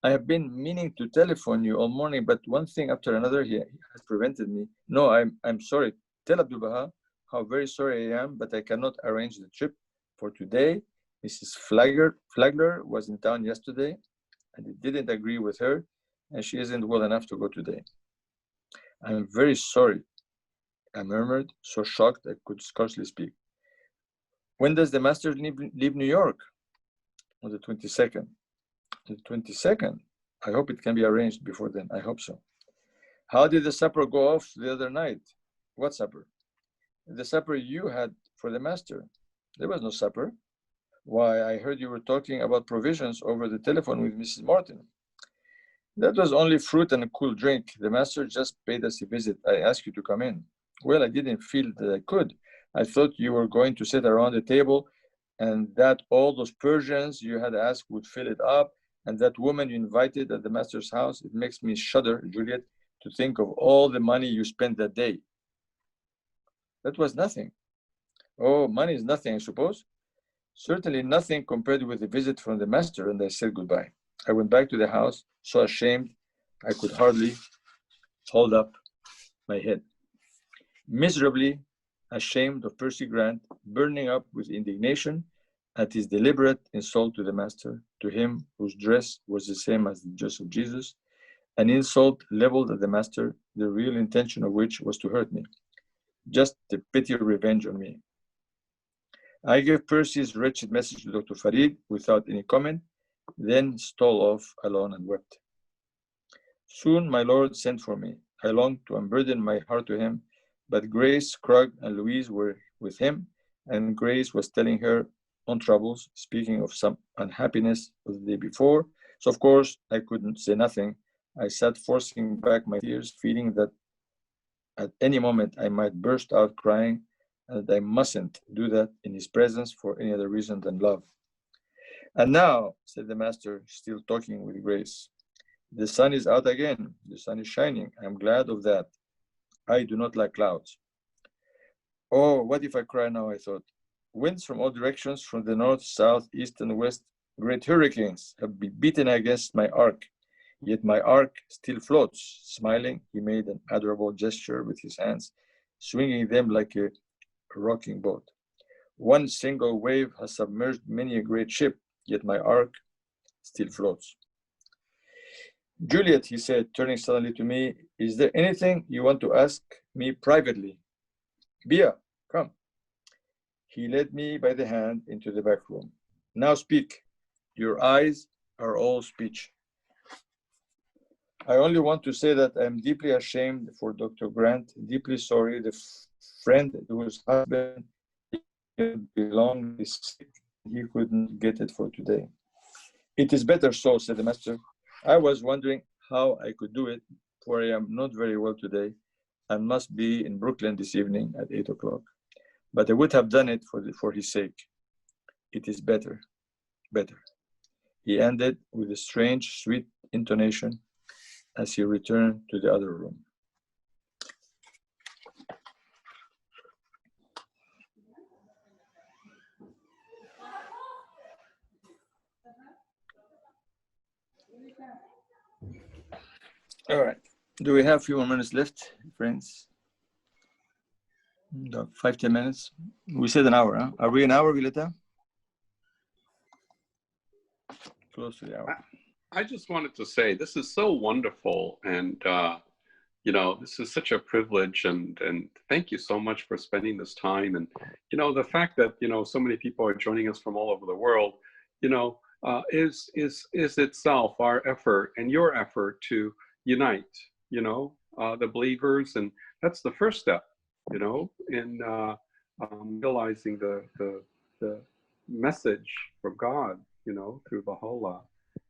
I have been meaning to telephone you all morning, but one thing after another has prevented me. No, I'm sorry. Tell Abdu'l-Bahá how very sorry I am, but I cannot arrange the trip for today. Mrs. Flagler was in town yesterday, and it didn't agree with her, and she isn't well enough to go today. I'm very sorry, I murmured, so shocked I could scarcely speak. When does the master leave New York? On the 22nd. The 22nd? I hope it can be arranged before then. I hope so. How did the supper go off the other night? What supper? The supper you had for the master. There was no supper. Why, I heard you were talking about provisions over the telephone with Mrs. Martin. That was only fruit and a cool drink. The master just paid us a visit. I asked you to come in. Well, I didn't feel that I could. I thought you were going to sit around the table and that all those Persians you had asked would fill it up, and that woman you invited at the master's house. It makes me shudder, Juliet, to think of all the money you spent that day. That was nothing. Oh, money is nothing, I suppose. Certainly nothing compared with the visit from the master, and I said goodbye. I went back to the house, so ashamed I could hardly hold up my head. Miserably ashamed of Percy Grant, burning up with indignation at his deliberate insult to the master, to him whose dress was the same as the dress of Jesus, an insult leveled at the master, the real intention of which was to hurt me. Just a petty revenge on me. I gave Percy's wretched message to Dr. Farid without any comment, then stole off alone and wept. Soon my Lord sent for me. I longed to unburden my heart to him, but Grace, Krug, and Louise were with him, and Grace was telling her own troubles, speaking of some unhappiness of the day before. So, of course, I couldn't say nothing. I sat forcing back my tears, feeling that at any moment I might burst out crying, and I mustn't do that in his presence for any other reason than love. And now, said the master, still talking with Grace, the sun is out again. The sun is shining. I'm glad of that. I do not like clouds. Oh, what if I cry now, I thought. Winds from all directions, from the north, south, east, and west, great hurricanes have been beaten against my ark. Yet my ark still floats. Smiling, he made an adorable gesture with his hands, swinging them like a rocking boat. One single wave has submerged many a great ship, yet my ark still floats. Juliet, he said, turning suddenly to me, is there anything you want to ask me privately? Bia, come. He led me by the hand into the back room. Now speak. Your eyes are all speech. I only want to say that I am deeply ashamed for Dr. Grant, deeply sorry the friend whose husband belonged is sick. He couldn't get it for today. It is better so, said the master. I was wondering how I could do it, for I am not very well today and must be in Brooklyn this evening at 8 o'clock. But I would have done it for his sake. It is better, better. He ended with a strange, sweet intonation as he returned to the other room. All right. Do we have a few more minutes left, friends? 5-10 minutes. We said an hour, huh? Are we an hour, Violeta? Close to the hour. I just wanted to say this is so wonderful, and you know, this is such a privilege, and thank you so much for spending this time. And you know, the fact that so many people are joining us from all over the world, is itself our effort and your effort to unite, the believers, and that's the first step, in realizing the message from God, through Baha'u'llah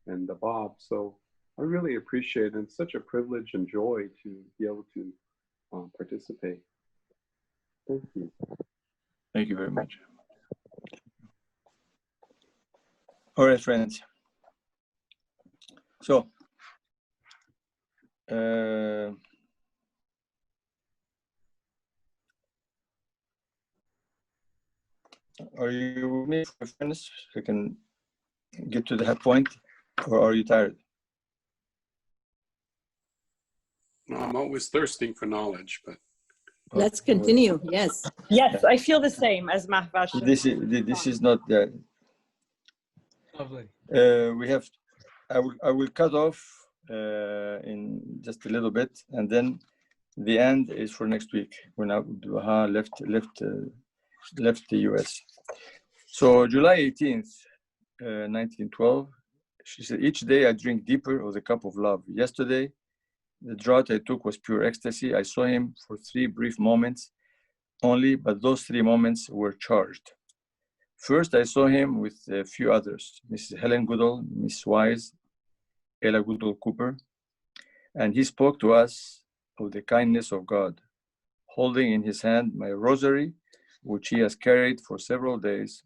and the Bab. So I really appreciate it. And it's such a privilege and joy to be able to participate. Thank you. Thank you very much. All right, friends. So, are you with me, friends? So I can get to the point, or are you tired? I'm always thirsting for knowledge, but let's continue. Yes. Yes, I feel the same as Mahvash. This is not the. Lovely. We have. I will cut off in just a little bit, and then the end is for next week when Abdu'l-Bahá left the U.S. So July 18th, 1912, she said, each day I drink deeper of the cup of love. Yesterday, the draught I took was pure ecstasy. I saw him for 3 brief moments only, but those 3 moments were charged. First, I saw him with a few others, Mrs. Helen Goodall, Miss Wise, Ella Goodall Cooper, and he spoke to us of the kindness of God, holding in his hand my rosary, which he has carried for several days,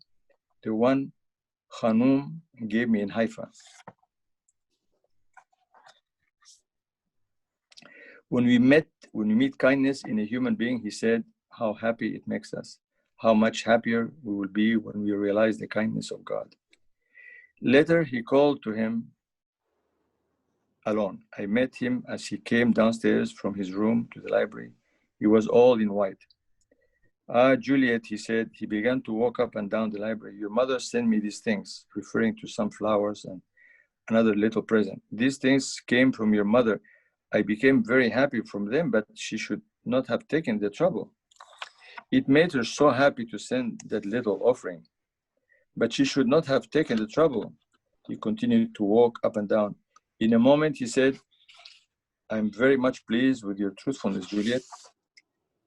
the one Khanum gave me in Haifa. When we meet kindness in a human being, he said, how happy it makes us, how much happier we will be when we realize the kindness of God. Later, he called to him alone. I met him as he came downstairs from his room to the library. He was all in white. Ah, Juliet, he said. He began to walk up and down the library. Your mother sent me these things, referring to some flowers and another little present. These things came from your mother. I became very happy from them, but she should not have taken the trouble. It made her so happy to send that little offering, but she should not have taken the trouble. He continued to walk up and down. In a moment, he said, I'm very much pleased with your truthfulness, Juliet.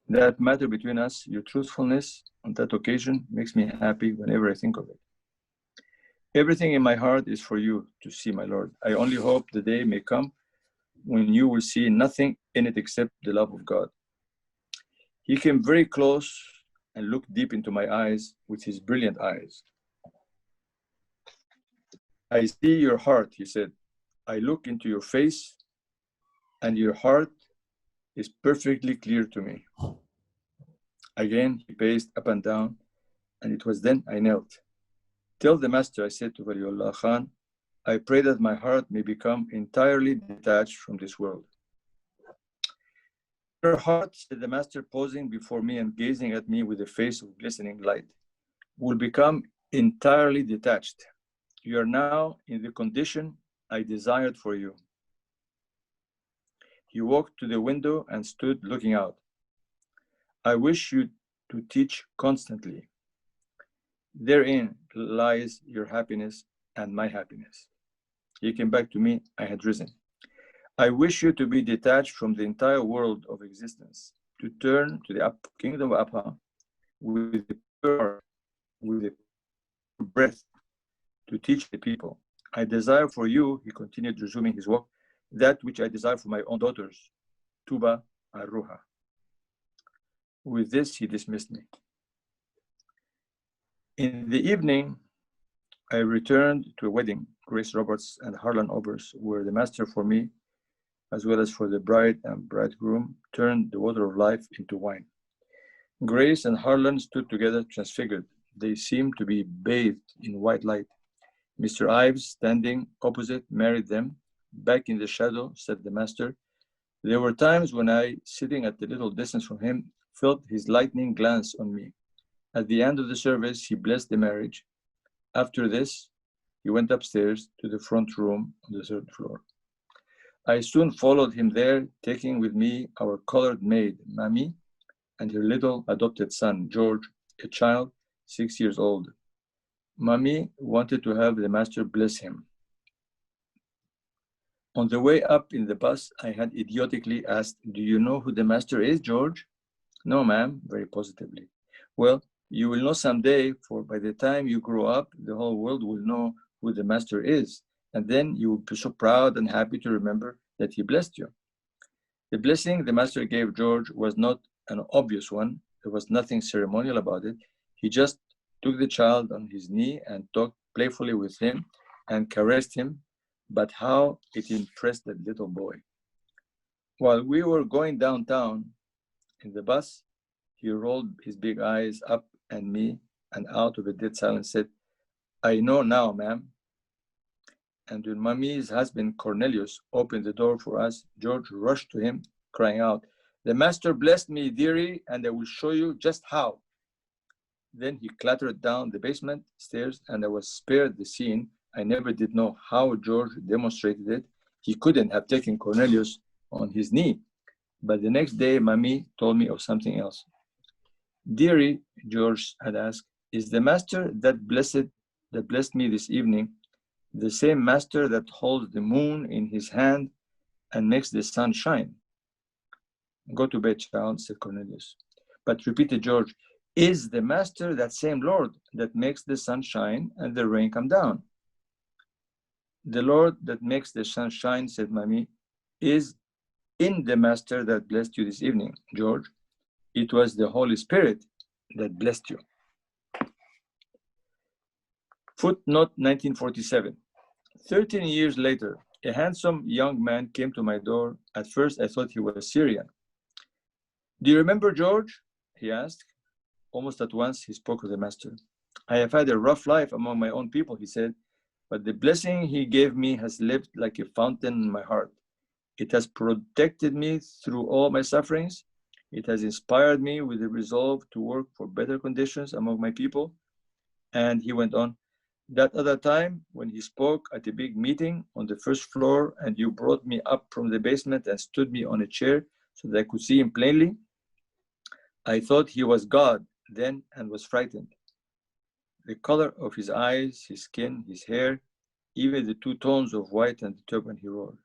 That matter between us, your truthfulness on that occasion makes me happy whenever I think of it. Everything in my heart is for you to see, my Lord. I only hope the day may come when you will see nothing in it except the love of God. He came very close and looked deep into my eyes with his brilliant eyes. I see your heart, he said. I look into your face, and your heart is perfectly clear to me. Again, he paced up and down, and it was then I knelt. Tell the master, I said to Waliullah Khan, I pray that my heart may become entirely detached from this world. Your heart, said the master, pausing before me and gazing at me with a face of glistening light, will become entirely detached. You are now in the condition I desired for you. He walked to the window and stood looking out. I wish you to teach constantly. Therein lies your happiness and my happiness. He came back to me. I had risen. I wish you to be detached from the entire world of existence, to turn to the kingdom of Abha with the pure, with the breath, to teach the people. I desire for you, he continued, resuming his walk, that which I desire for my own daughters, Tuba and Ruha. With this, he dismissed me. In the evening, I returned to a wedding. Grace Roberts and Harlan Obers were the master for me, as well as for the bride and bridegroom, turned the water of life into wine. Grace and Harlan stood together transfigured. They seemed to be bathed in white light. Mr. Ives, standing opposite, married them. Back in the shadow, said the master. There were times when I, sitting at a little distance from him, felt his lightning glance on me. At the end of the service, he blessed the marriage. After this, he went upstairs to the front room on the third floor. I soon followed him there, taking with me our colored maid, Mami, and her little adopted son, George, a child 6 years old. Mami wanted to have the master bless him. On the way up in the bus, I had idiotically asked, do you know who the master is, George? No, ma'am, very positively. Well, you will know someday, for by the time you grow up, the whole world will know who the master is. And then you will be so proud and happy to remember that he blessed you. The blessing the master gave George was not an obvious one. There was nothing ceremonial about it. He just took the child on his knee and talked playfully with him and caressed him, but how it impressed that little boy. While we were going downtown in the bus, he rolled his big eyes up at me and out of a dead silence said, I know now, ma'am. And when Mami's husband, Cornelius, opened the door for us, George rushed to him, crying out, the master blessed me, dearie, and I will show you just how. Then he clattered down the basement stairs, and I was spared the scene. I never did know how George demonstrated it. He couldn't have taken Cornelius on his knee. But the next day, Mami told me of something else. Dearie, George had asked, is the master that blessed me this evening the same master that holds the moon in his hand and makes the sun shine? Go to bed, child, said Cornelius. But repeated George, is the master that same Lord that makes the sun shine and the rain come down? The Lord that makes the sun shine, said Mami, is in the master that blessed you this evening, George. It was the Holy Spirit that blessed you. Footnote 1947. 13 years later, a handsome young man came to my door. At first, I thought he was Syrian. Do you remember George? He asked. Almost at once, he spoke of the master. I have had a rough life among my own people, he said, but the blessing he gave me has lived like a fountain in my heart. It has protected me through all my sufferings. It has inspired me with the resolve to work for better conditions among my people. And he went on, that other time when he spoke at a big meeting on the first floor and you brought me up from the basement and stood me on a chair so that I could see him plainly, I thought he was God then and was frightened. The color of his eyes, his skin, his hair, even the 2 tones of white and the turban he wore.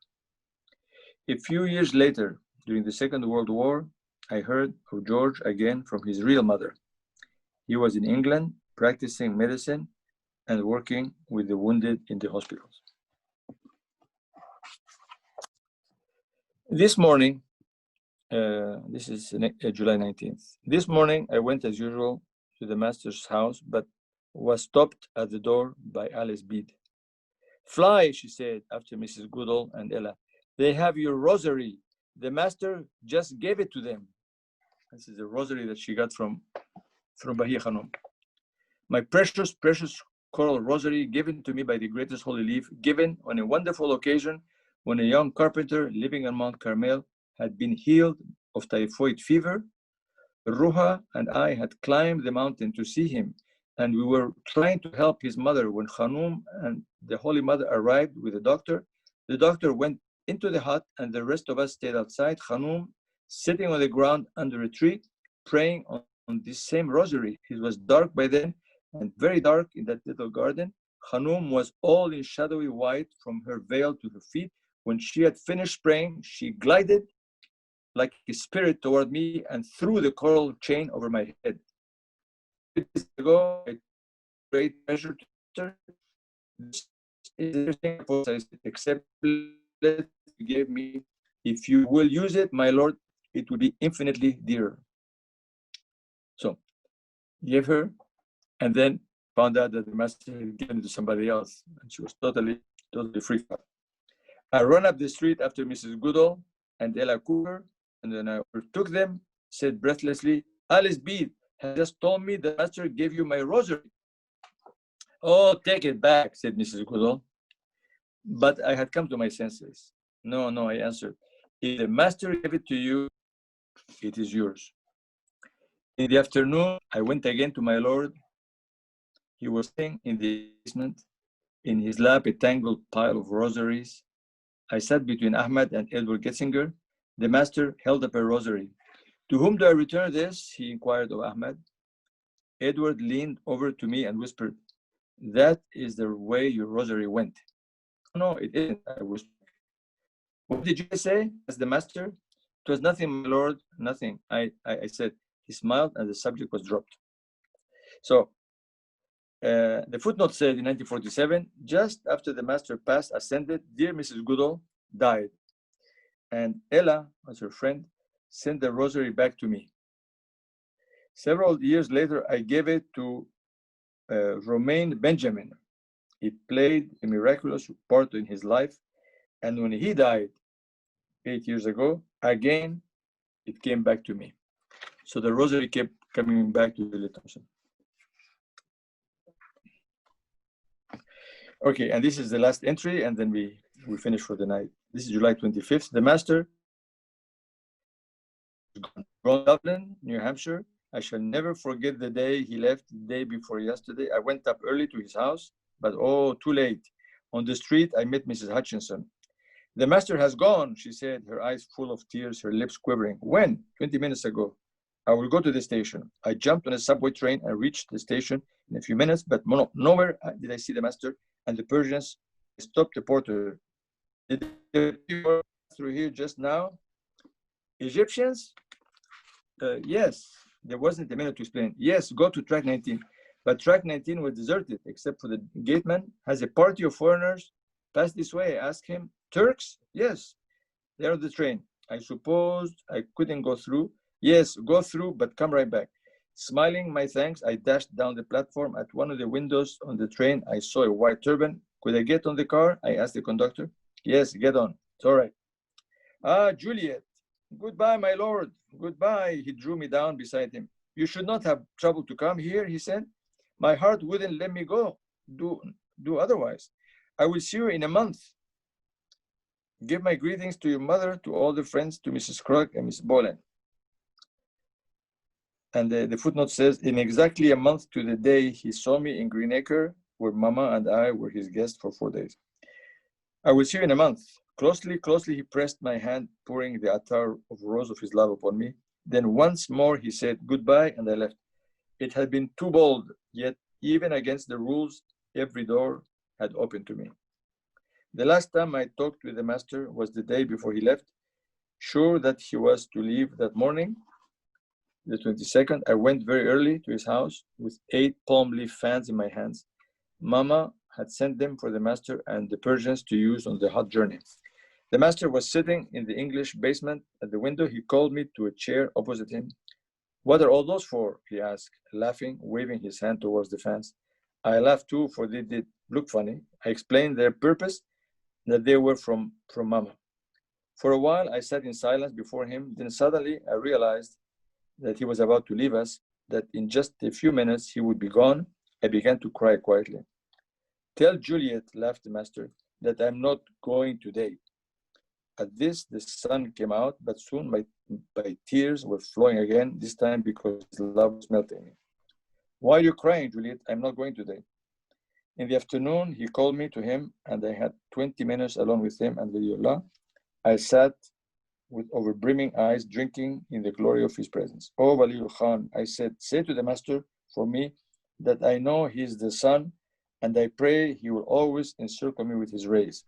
A few years later, during the Second World War, I heard of George again from his real mother. He was in England practicing medicine and working with the wounded in the hospitals. This morning, this is July 19th. This morning, I went as usual to the master's house, but was stopped at the door by Alice Bede. Fly, she said, after Mrs. Goodall and Ella. They have your rosary. the master just gave it to them. This is the rosary that she got from Bahia Khanum. My precious, precious coral rosary given to me by the greatest holy leaf, given on a wonderful occasion when a young carpenter living on Mount Carmel had been healed of typhoid fever. Ruha and I had climbed the mountain to see him, and we were trying to help his mother when Khanum and the Holy Mother arrived with the doctor. The doctor went into the hut, and the rest of us stayed outside. Khanum sitting on the ground under a tree, praying on this same rosary. It was dark by then, and very dark in that little garden. Khanum was all in shadowy white from her veil to her feet. When she had finished praying, she glided like a spirit toward me and threw the coral chain over my head. 2 days ago, I took great pleasure to her. This is interesting, I said, except let you gave me. If you will use it, my Lord, it will be infinitely dearer. So, gave her, and then found out that the master had given it to somebody else, and she was totally freaked out. I ran up the street after Mrs. Goodall and Ella Cooper, and then I overtook them, said breathlessly, Alice Bede has just told me the master gave you my rosary. Oh, take it back, said Mrs. Goodall. But I had come to my senses. No, I answered. If the master gave it to you, it is yours. In the afternoon, I went again to my Lord. He was sitting in the basement, in his lap a tangled pile of rosaries. I sat between Ahmad and Edward Getzinger. The master held up a rosary. To whom do I return this? He inquired of Ahmad. Edward leaned over to me and whispered, that is the way your rosary went. No, it isn't, I whispered. What did you say? Asked the master. It was nothing, my lord, nothing. I said. He smiled and the subject was dropped. So the footnote said in 1947, just after the master passed, ascended, dear Mrs. Goodall died. And Ella, as her friend, sent the rosary back to me. Several years later, I gave it to Romain Benjamin. He played a miraculous part in his life. And when he died 8 years ago, again, it came back to me. So the rosary kept coming back to Juliet Thompson. Okay, and this is the last entry, and then we finish for the night. This is July 25th. The master, Dublin, New Hampshire. I shall never forget the day he left, the day before yesterday. I went up early to his house, but oh, too late. On the street, I met Mrs. Hutchinson. The master has gone, she said, her eyes full of tears, her lips quivering. When? 20 minutes ago. I will go to the station. I jumped on a subway train and reached the station in a few minutes, but nowhere did I see the master and the Persians. Stopped the porter. Did they go through here just now? Egyptians? Yes. There wasn't a minute to explain. Yes, go to track 19. But track 19 was deserted, except for the gateman. Has a party of foreigners passed this way? I asked him. Turks? Yes. They're on the train. I supposed I couldn't go through. Yes, go through, but come right back. Smiling my thanks, I dashed down the platform. At one of the windows on the train, I saw a white turban. Could I get on the car? I asked the conductor. Yes, get on. It's all right. Ah, Juliet. Goodbye, my lord. Goodbye. He drew me down beside him. You should not have trouble to come here, he said. My heart wouldn't let me go. Do otherwise. I will see you in a month. Give my greetings to your mother, to all the friends, to Mrs. Krug and Miss Bolen. And the footnote says, in exactly a month to the day he saw me in Greenacre, where Mama and I were his guests for 4 days. I will see you in a month. Closely he pressed my hand, pouring the attar of rose of his love upon me. Then once more he said goodbye, and I left. It had been too bold, yet even against the rules, every door had opened to me. The last time I talked with the master was the day before he left. Sure that he was to leave that morning, the 22nd, I went very early to his house with 8 palm leaf fans in my hands. Mama had sent them for the master and the Persians to use on the hot journey. The master was sitting in the English basement at the window. He called me to a chair opposite him. What are all those for? He asked, laughing, waving his hand towards the fans. I laughed too, for they did look funny. I explained their purpose, that they were from Mama. For a while, I sat in silence before him. Then suddenly, I realized that he was about to leave us, that in just a few minutes he would be gone. I began to cry quietly. Tell Juliet, laughed the master, that I'm not going today. At this, the sun came out, but soon my tears were flowing again, this time because love was melting me. Why are you crying, Juliet? I'm not going today. In the afternoon, he called me to him, and I had 20 minutes alone with him and Waliullah. I sat with over-brimming eyes, drinking in the glory of his presence. Oh, Waliul Khan, I said, say to the master for me that I know he is the sun, and I pray he will always encircle me with his rays.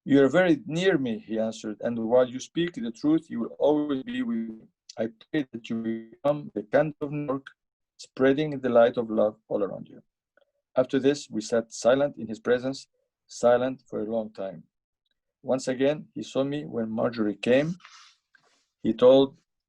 You are very near me, he answered, and while you speak the truth, you will always be with me. I pray that you become the candle of New York, spreading the light of love all around you. After this, we sat silent in his presence, silent for a long time. Once again, he saw me when Marjorie came. He told